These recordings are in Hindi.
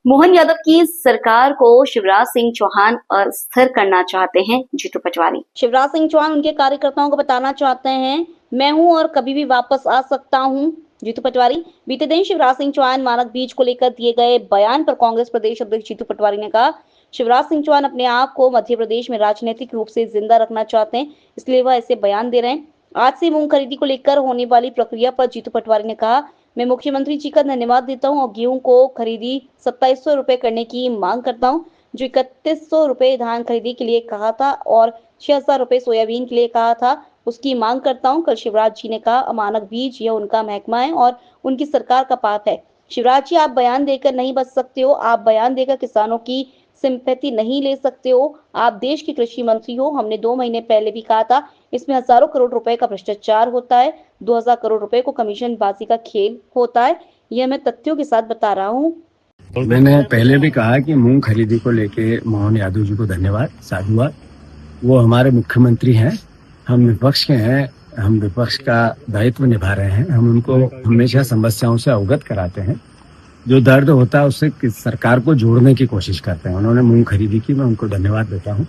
मोहन यादव की सरकार को शिवराज सिंह चौहान अस्थिर करना चाहते हैं जीतू पटवारी। शिवराज सिंह चौहान उनके कार्यकर्ताओं को बताना चाहते हैं, मैं हूं और कभी भी वापस आ सकता हूं। जीतू पटवारी। बीते दिन शिवराज सिंह चौहान मानक बीज को लेकर दिए गए बयान पर कांग्रेस प्रदेश अध्यक्ष जीतू पटवारी ने कहा, शिवराज सिंह चौहान अपने आप को मध्य प्रदेश में राजनीतिक रूप से जिंदा रखना चाहते हैं, इसलिए वह ऐसे बयान दे रहे हैं। आज से मूंग खरीदी को लेकर होने वाली प्रक्रिया पर जीतू पटवारी ने कहा, मैं मुख्यमंत्री जी का धन्यवाद देता हूं और गेहूं को खरीदी 2700 रुपए करने की मांग करता हूं, जो 3100 रुपए धान खरीदी के लिए कहा था और 6000 रुपए सोयाबीन के लिए कहा था, उसकी मांग करता हूं। कल शिवराज जी ने कहा, अमानक बीज यह उनका महकमा है और उनकी सरकार का पाप है। शिवराज जी, आप बयान देकर नहीं बच सकते हो, आप बयान देकर किसानों की सिंपैथी नहीं ले सकते हो। आप देश के कृषि मंत्री हो। हमने 2 महीने पहले भी कहा था, इसमें हजारों करोड़ रुपए का भ्रष्टाचार होता है, 2000 करोड़ रुपए को कमीशन बाजी का खेल होता है। यह मैं तथ्यों के साथ बता रहा हूँ। मैंने पहले भी कहा कि मूंग खरीदी को लेके मोहन यादव जी को धन्यवाद, साधुवाद। वो हमारे मुख्यमंत्री हैं, हम विपक्ष के हैं, हम विपक्ष का दायित्व निभा रहे हैं। हम उनको हमेशा समस्याओं से अवगत कराते हैं, जो दर्द होता है उससे सरकार को जोड़ने की कोशिश करते हैं। उन्होंने मूंग खरीदी की, मैं उनको धन्यवाद देता हूँ।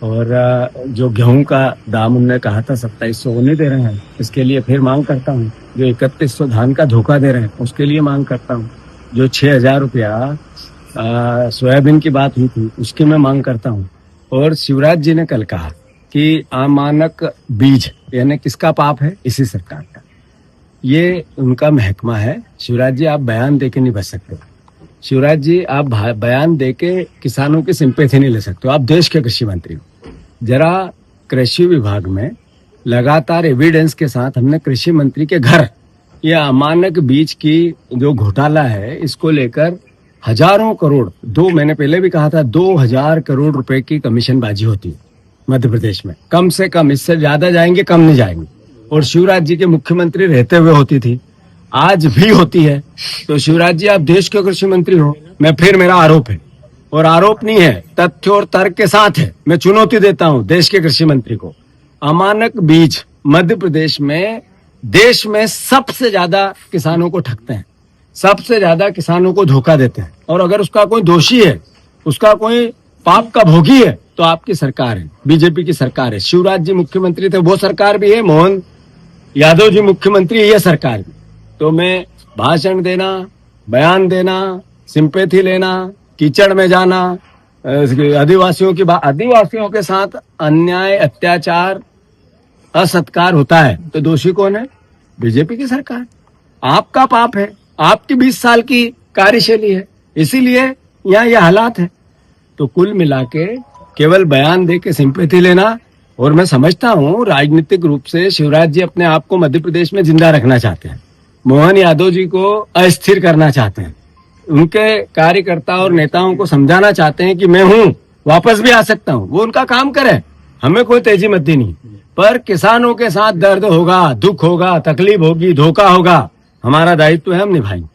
और जो गेहूं का दाम उन्होंने कहा था 2700 वो नहीं दे रहे हैं, इसके लिए फिर मांग करता हूँ। जो 3100 धान का धोखा दे रहे हैं उसके लिए मांग करता हूँ। जो 6000 रुपया सोयाबीन की बात हुई थी उसकी मैं मांग करता हूँ। और शिवराज जी ने कल कहा कि अमानक बीज यानी किसका पाप है? इसी सरकार का। ये उनका महकमा है। शिवराज जी, आप बयान देके नहीं बच सकते। शिवराज जी, आप बयान देके किसानों की सिंपैथी नहीं ले सकते हो। आप देश के कृषि मंत्री हो। जरा कृषि विभाग में लगातार एविडेंस के साथ हमने कृषि मंत्री के घर ये अमानक बीज की जो घोटाला है इसको लेकर हजारों करोड़, 2 महीने पहले भी कहा था, 2000 करोड़ रुपए की कमीशनबाजी होती है मध्य प्रदेश में। कम से कम, इससे ज्यादा जाएंगे, कम नहीं जाएंगे। और शिवराज जी के मुख्यमंत्री रहते हुए होती थी, आज भी होती है। तो शिवराज जी, आप देश के कृषि मंत्री हो। मेरा आरोप है, और आरोप नहीं है, तथ्य और तर्क के साथ है। मैं चुनौती देता हूं देश के कृषि मंत्री को। अमानक बीज मध्य प्रदेश में देश में सबसे ज्यादा किसानों को ठगते हैं, सबसे ज्यादा किसानों को धोखा देते हैं। और अगर उसका कोई दोषी है, उसका कोई पाप का भोगी है, तो आपकी सरकार है, बीजेपी की सरकार है। शिवराज जी मुख्यमंत्री थे, वो सरकार भी है। मोहन यादव जी मुख्यमंत्री, ये सरकार भी। तो मैं भाषण देना, बयान देना, सिंपैथी लेना, कीचड़ में जाना, आदिवासियों के साथ अन्याय, अत्याचार, असत्कार होता है, तो दोषी कौन है? बीजेपी की सरकार। आपका पाप है, आपकी 20 साल की कार्यशैली है, इसीलिए यहाँ ये हालात है। तो कुल मिला के केवल बयान दे के सिंपैथी लेना, और मैं समझता हूँ राजनीतिक रूप से शिवराज जी अपने आप को मध्य प्रदेश में जिंदा रखना चाहते हैं, मोहन यादव जी को अस्थिर करना चाहते हैं, उनके कार्यकर्ता और नेताओं को समझाना चाहते हैं कि मैं हूँ, वापस भी आ सकता हूँ। वो उनका काम करे, हमें कोई तेजी मद्दी नहीं। पर किसानों के साथ दर्द होगा, दुख होगा, तकलीफ होगी, धोखा होगा, हमारा दायित्व है, हम निभाएंगे।